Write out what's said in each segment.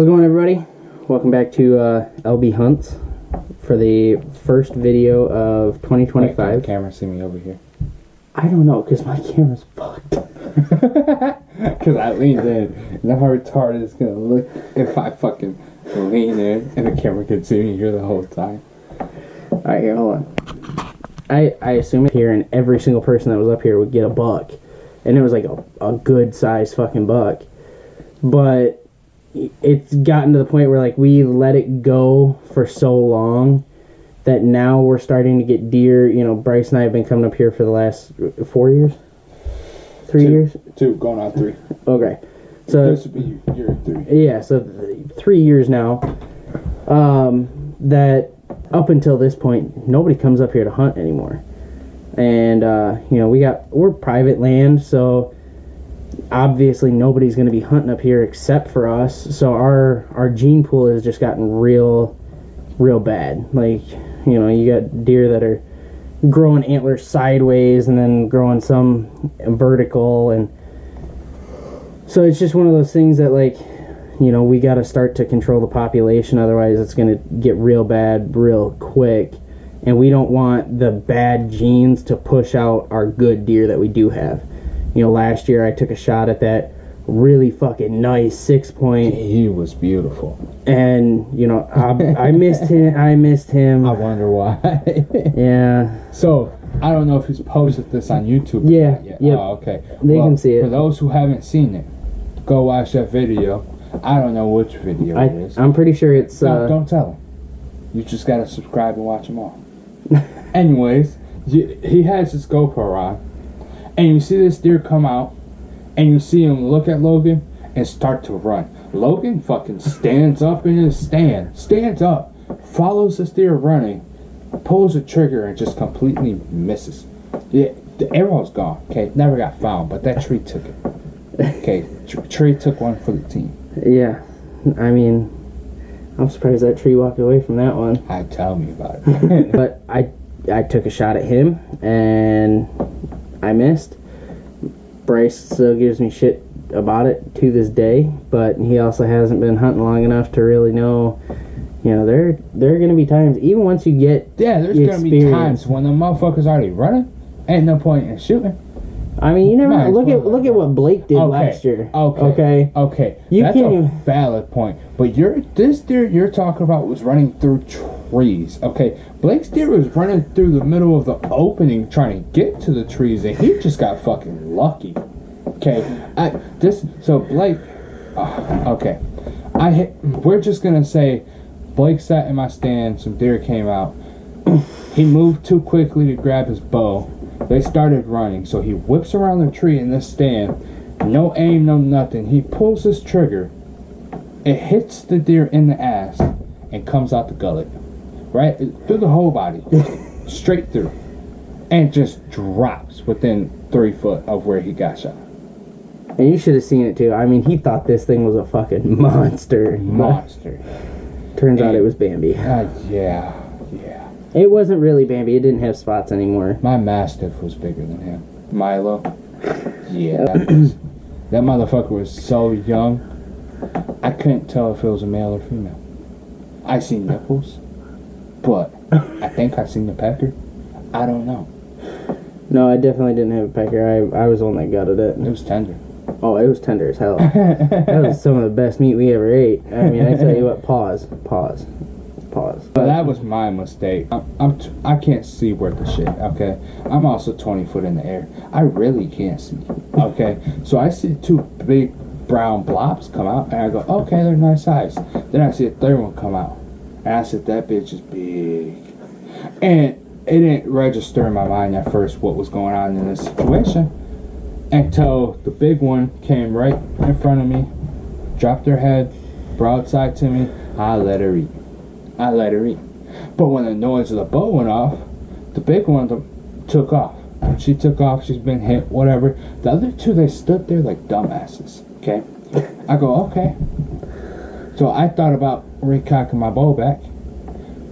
How's it going, everybody? Welcome back to LB Hunts for the first video of 2025. Wait, can the camera see me over here? I don't know, because my camera's fucked. Because I leaned in. And how retarded it's going to look if I fucking lean in and the camera can see me here the whole time. Alright, here, hold on. I assume here and every single person that was up here would get a buck. And it was like a good sized fucking buck. But it's gotten to the point where like we let it go for so long that now we're starting to get deer. You know, Bryce and I have been coming up here for the last 4 years? 3 years? 2, going on 3. Okay. So this would be year 3. Yeah, so 3 years now. That up until this point, nobody comes up here to hunt anymore. And, you know, we're private land, so obviously nobody's going to be hunting up here except for us. So our gene pool has just gotten real bad. Like, you know, you got deer that are growing antlers sideways and then growing some vertical, and so it's just one of those things that, like, you know, we got to start to control the population, otherwise it's going to get real bad real quick. And we don't want the bad genes to push out our good deer that we do have. You know, last year I took a shot at that really fucking nice 6-point. He was beautiful. And, you know, I missed him. I wonder why. Yeah. So, I don't know if he's posted this on YouTube. Yeah. Yet. Oh, okay. They can see it. For those who haven't seen it, go watch that video. I don't know which video it is. I'm pretty sure it's... No, don't tell him. You just gotta subscribe and watch them all. Anyways, he has his GoPro on, and you see this deer come out, and you see him look at Logan and start to run. Logan fucking stands up in his stands up, follows this deer running, pulls the trigger, and just completely misses. Yeah, the arrow's gone. Okay, never got found, but that tree took it. Okay, tree took one for the team. Yeah, I mean, I'm surprised that tree walked away from that one. Tell me about it. But I took a shot at him, and I missed. Bryce still gives me shit about it to this day, but he also hasn't been hunting long enough to really know. You know, there are going to be times, even once you get there's going to be times when the motherfucker's already running. Ain't no point in shooting. I mean, you never know. Look at what Blake did last year. Okay. That's a valid point. But this deer you're talking about was running through trees. Okay, Blake's deer was running through the middle of the opening trying to get to the trees, and he just got fucking lucky. Okay, so Blake. Okay, we're just gonna say Blake sat in my stand. Some deer came out. He moved too quickly to grab his bow. They started running, so he whips around the tree in this stand. No aim, no nothing. He pulls his trigger. It hits the deer in the ass and comes out the gullet. Right? Through the whole body. Straight through. And just drops within 3 foot of where he got shot. And you should have seen it too. I mean, he thought this thing was a fucking monster. Turns out it was Bambi. Yeah. It wasn't really Bambi. It didn't have spots anymore. My Mastiff was bigger than him. Milo. Yeah. That motherfucker was so young. I couldn't tell if it was a male or female. I seen nipples, but I think I seen the pecker. I don't know. No, I definitely didn't have a pecker. I was the one that gutted it. It was tender. Oh, it was tender as hell. That was some of the best meat we ever ate. I mean, I tell you what, pause. But that was my mistake. I can't see worth the shit, okay? I'm also 20 foot in the air. I really can't see, okay? So I see 2 big brown blobs come out, and I go, okay, they're nice size. Then I see a third one come out, and I said, that bitch is big. And it didn't register in my mind at first what was going on in this situation until the big one came right in front of me, dropped her head, broadside to me. I let her eat. But when the noise of the bow went off, the big one took off. When she took off, she's been hit, whatever. The other 2, they stood there like dumbasses, okay? I go, okay. So I thought about recocking my bow back,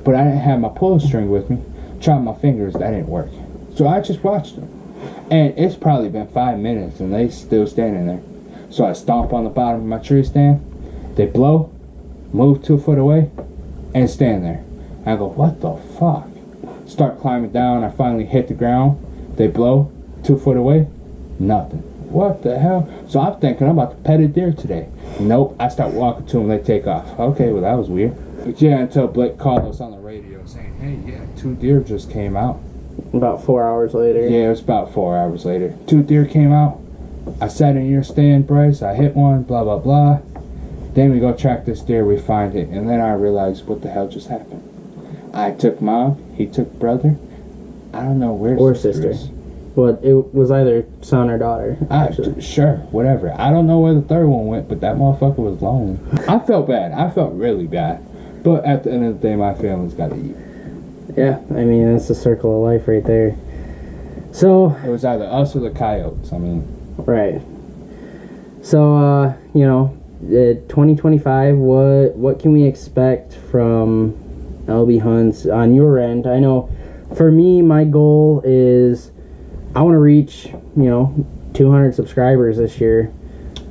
but I didn't have my pull string with me. Tried my fingers, that didn't work. So I just watched them. And it's probably been 5 minutes, and they still standing there. So I stomp on the bottom of my tree stand. They blow. move 2 foot away, and stand there. I go, what the fuck? Start climbing down. I finally hit the ground. They blow 2 foot away. Nothing. What the hell? So I'm thinking I'm about to pet a deer today. Nope. I start walking to them. They take off. Okay, well, that was weird. But yeah, until Blake called us on the radio saying, hey, yeah, 2 deer just came out. About 4 hours later. Yeah, it was about 4 hours later. 2 deer came out. I sat in your stand, Bryce. I hit one, blah, blah, blah. Then we go track this deer. We find it. And then I realized what the hell just happened. I took mom. He took brother. I don't know where Or sister sister. is. Well, it was either son or daughter. Actually. Sure, whatever. I don't know where the third one went, but that motherfucker was lonely. I felt bad. I felt really bad. But at the end of the day, my family's got to eat. Yeah, I mean, that's the circle of life right there. So, It was either us or the coyotes. I mean, right. So, 2025, what can we expect from LB Hunts on your end? I know for me, my goal is I want to reach, 200 subscribers this year.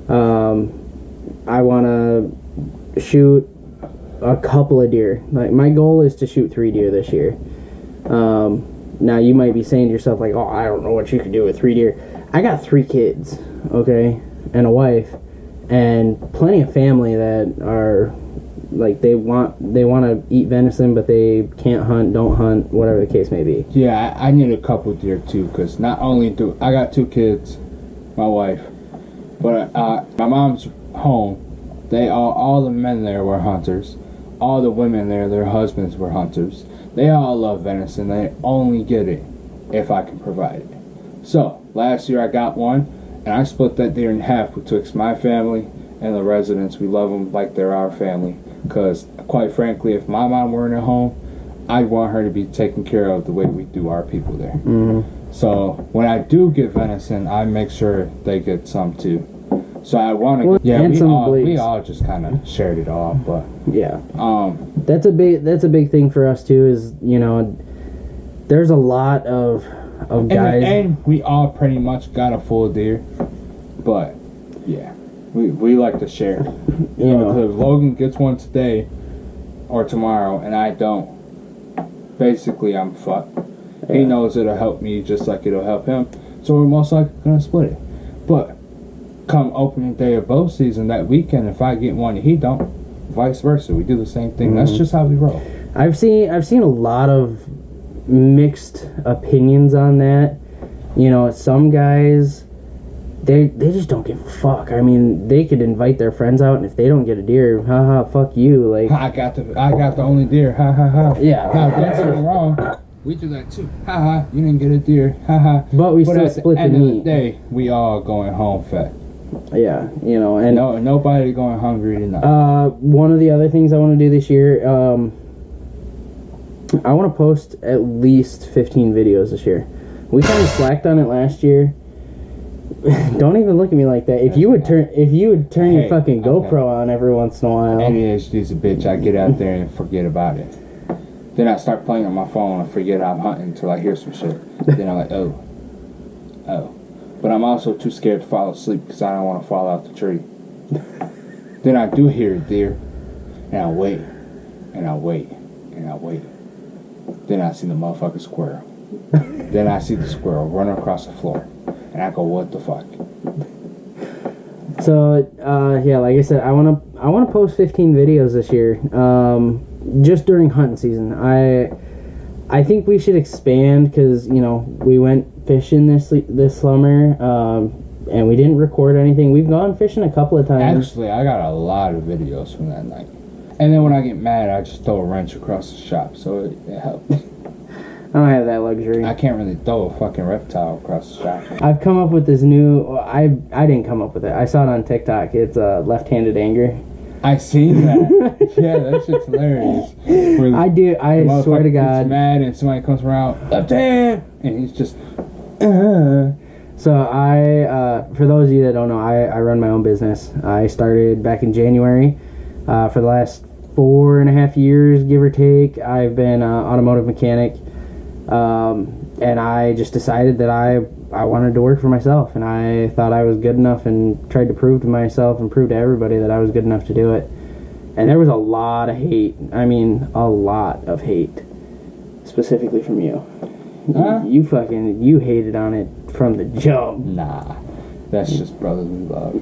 I want to shoot a couple of deer. Like, my goal is to shoot 3 deer this year. Now you might be saying to yourself, like, oh, I don't know what you can do with 3 deer. I got 3 kids, okay, and a wife, and plenty of family that are like they want to eat venison, but they can't hunt, don't hunt, whatever the case may be. yeah, I need a couple deer too, because not only do I got 2 kids, my wife, but my mom's home. They all the men there were hunters. All the women there, their husbands were hunters. They all love venison. They only get it if I can provide it. So last year I got one, and I split that deer in half betwixt my family and the residents. We love them like they're our family. Because quite frankly, if my mom weren't at home, I want her to be taken care of the way we do our people there. Mm-hmm. So when I do get venison, I make sure they get some too. So I want to. Well, Yeah, and we all just kind of shared it all, but yeah, that's a big thing for us too. Is there's a lot of guys, and we all pretty much got a full deer, but yeah, we like to share. You know, if Logan gets one today or tomorrow and I don't, basically I'm fucked. Yeah. He knows it'll help me just like it'll help him, so we're most likely gonna split it. But come opening day of bow season that weekend, if I get one and he don't, vice versa, we do the same thing. Mm-hmm. That's just how we roll. I've seen a lot of mixed opinions on that. Some guys they just don't give a fuck. I mean, they could invite their friends out, and if they don't get a deer, haha, fuck you. Like, I got the only deer, ha ha ha. Yeah, that's wrong. We do that too. Haha, you didn't get a deer, haha. But we still split the meat. At the end of the day, we all going home fat. Yeah, and nobody going hungry tonight. One of the other things I want to do this year, I want to post at least 15 videos this year. We kind of slacked on it last year. Don't even look at me like that. If you would turn your fucking GoPro on every once in a while. ADHD's a bitch. I get out there and forget about it. Then I start playing on my phone and forget I'm hunting until I hear some shit. Then I'm like, oh. But I'm also too scared to fall asleep because I don't want to fall out the tree. Then I do hear a deer, and I wait, and I wait, and I wait. Then I see the motherfucking squirrel. Then I see the squirrel run across the floor, and I go, what the fuck? So yeah, like I said, I wanna post 15 videos this year. Just during hunting season. I think we should expand because we went fishing this summer, and we didn't record anything. We've gone fishing a couple of times. Actually, I got a lot of videos from that night. And then when I get mad, I just throw a wrench across the shop, so it helps. I don't have that luxury. I can't really throw a fucking reptile across the shop. I've come up with this new. I didn't come up with it. I saw it on TikTok. It's left-handed anger. I seen that. Yeah, that shit's hilarious. I do. I swear to God. Gets mad and somebody comes around, left hand, and he's just. So for those of you that don't know, I run my own business. I started back in January. For the last 4.5 years, give or take, I've been an automotive mechanic, and I just decided that I wanted to work for myself, and I thought I was good enough, and tried to prove to myself and prove to everybody that I was good enough to do it. And there was a lot of hate. I mean, a lot of hate. Specifically from you. You hated on it from the jump. Nah. That's just brotherly love.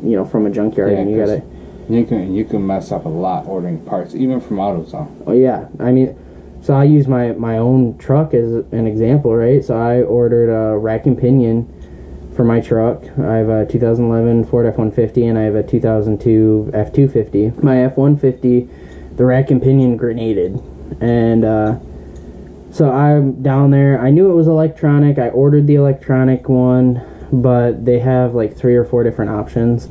You know, from a junkyard, and you gotta... You can mess up a lot ordering parts, even from AutoZone. Oh, yeah. I mean, so I use my own truck as an example, right? So I ordered a rack and pinion for my truck. I have a 2011 Ford F-150, and I have a 2002 F-250. My F-150, the rack and pinion grenaded. And so I'm down there. I knew it was electronic. I ordered the electronic one, but they have like 3 or 4 different options.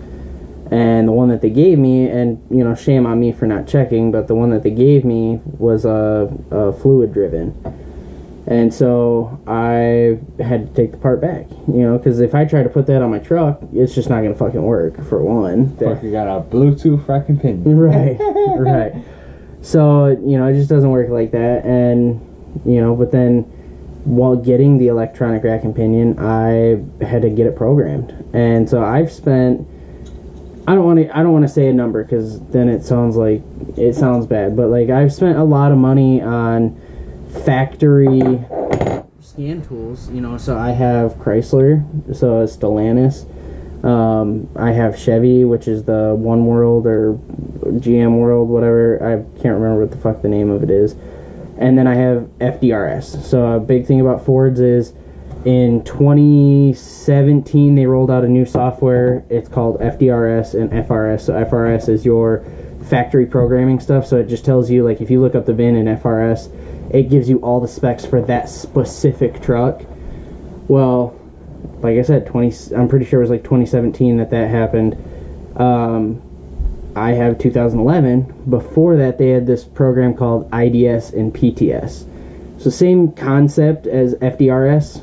And the one that they gave me, and you know, shame on me for not checking, but the one that they gave me was a fluid driven. And so I had to take the part back, you know, because if I try to put that on my truck, it's just not going to fucking work, for one. Fuck, you got a Bluetooth rack and pinion. Right, right. So, you know, it just doesn't work like that. And, you know, but then while getting the electronic rack and pinion, I had to get it programmed. And so I've spent... I don't want to say a number because then it sounds bad, but like I've spent a lot of money on factory scan tools, you know. So I have Chrysler, so it's Stellantis. I have Chevy, which is the One World or GM World, whatever. I can't remember what the fuck the name of it is. And then I have FDRS. So a big thing about Fords is in 2017, they rolled out a new software. It's called FDRS and FRS. So FRS is your factory programming stuff. So it just tells you, like, if you look up the VIN in FRS, it gives you all the specs for that specific truck. Well, like I said, I'm pretty sure it was like 2017 that happened. I have 2011. Before that, they had this program called IDS and PTS. So same concept as FDRS,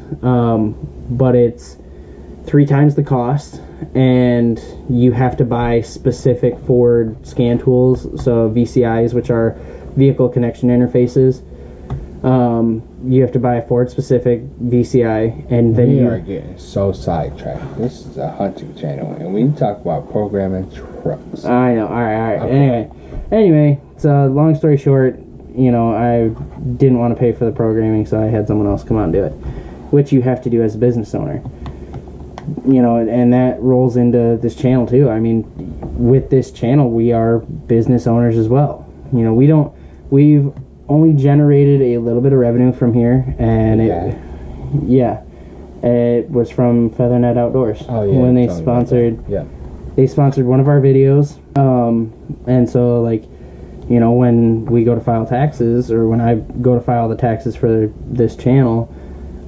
but it's 3 times the cost, and you have to buy specific Ford scan tools, so VCIs, which are vehicle connection interfaces. You have to buy a Ford specific VCI, and then you are getting so sidetracked. This is a hunting channel, and we talk about programming trucks. I know. All right. Okay. Anyway, so long story short, you know, I didn't want to pay for the programming, so I had someone else come out and do it, which you have to do as a business owner. You know, and that rolls into this channel too. I mean, with this channel, we are business owners as well. You know, we've only generated a little bit of revenue from here, and it was from Feathernet Outdoors. Oh yeah, when they sponsored, they sponsored one of our videos, and so like, you know, when we go to file taxes, or when I go to file the taxes for this channel,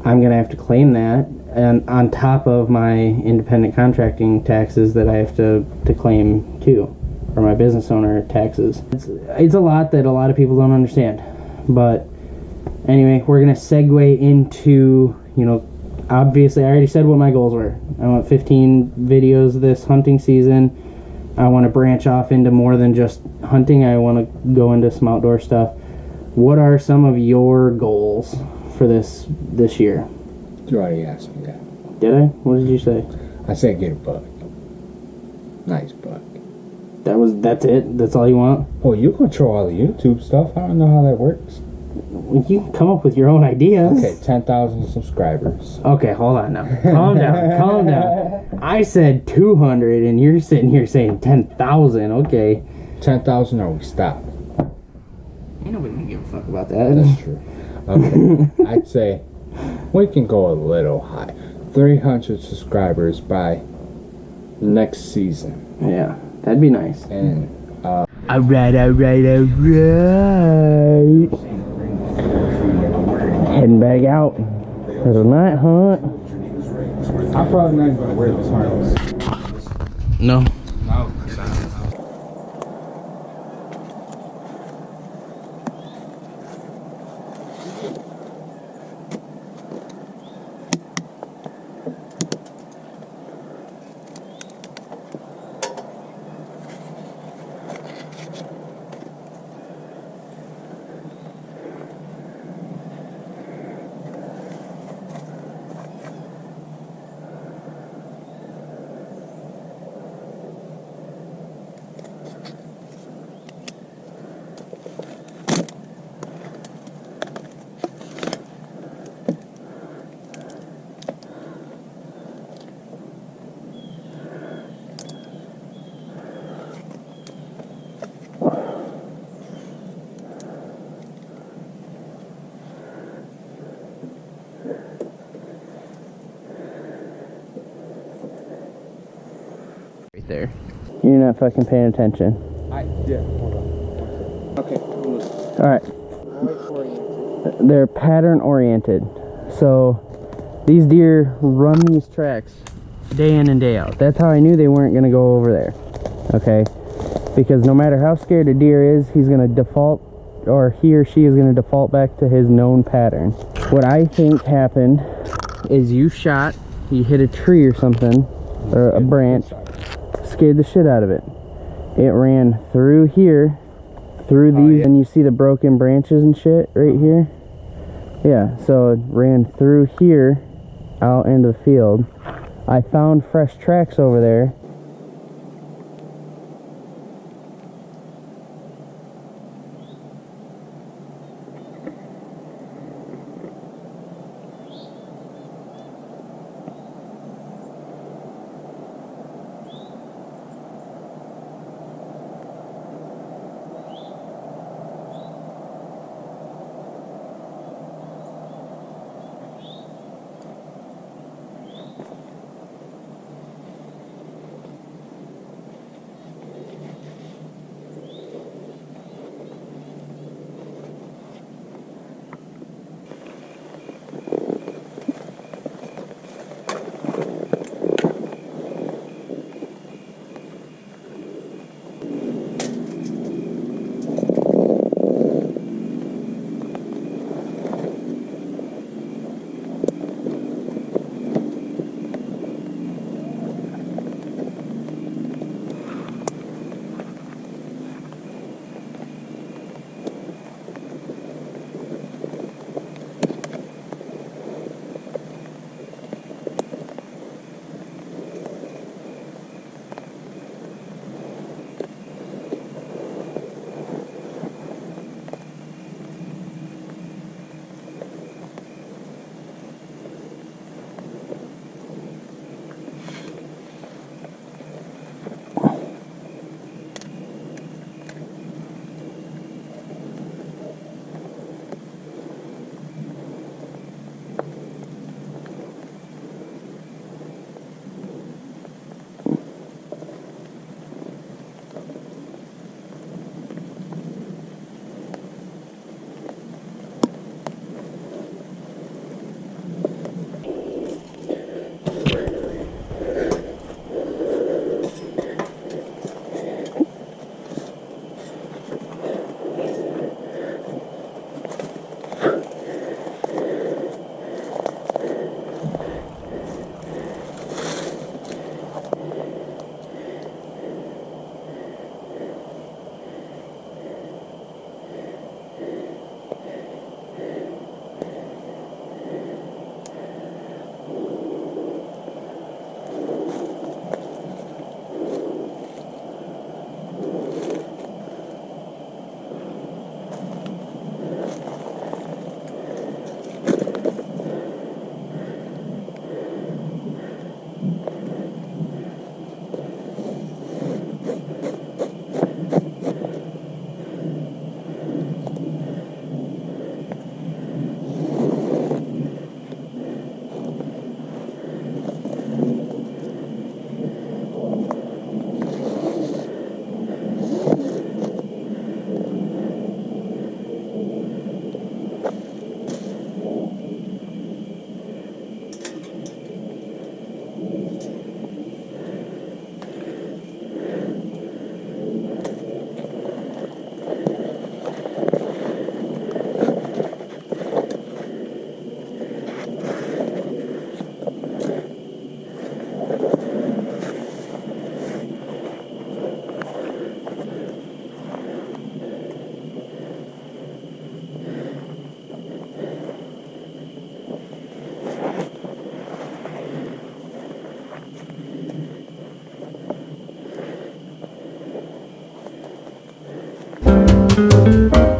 I'm going to have to claim that, and on top of my independent contracting taxes that I have to claim too, or my business owner taxes. It's a lot that a lot of people don't understand. But anyway, we're going to segue into, you know, obviously I already said what my goals were. I want 15 videos this hunting season. I want to branch off into more than just hunting. I want to go into some outdoor stuff. What are some of your goals for this year? You already asked me that. Did I? What did you say? I said get a buck. Nice buck. That's it? That's all you want? Well, you control all the YouTube stuff. I don't know how that works. You can come up with your own ideas. Okay, 10,000 subscribers. Okay, hold on now. Calm down. I said 200, and you're sitting here saying 10,000. Okay. 10,000 or we stop. Ain't nobody gonna give a fuck about that. That's true. Okay. I'd say we can go a little high. 300 subscribers by next season. Yeah, that'd be nice. And Alright. Heading back out for the night hunt. I'm probably not going to wear this harness. No. No. there. You're not fucking paying attention. Yeah, hold on. Okay. Alright. They're pattern oriented. So these deer run these tracks day in and day out. That's how I knew they weren't going to go over there. Okay? Because no matter how scared a deer is, he's going to default, or he or she is going to default back to his known pattern. What I think happened is you hit a tree or something, or a branch, scared the shit out of it. It ran through here, through these, and you see the broken branches and shit right here? Yeah, so it ran through here, out into the field. I found fresh tracks over there. Thank you.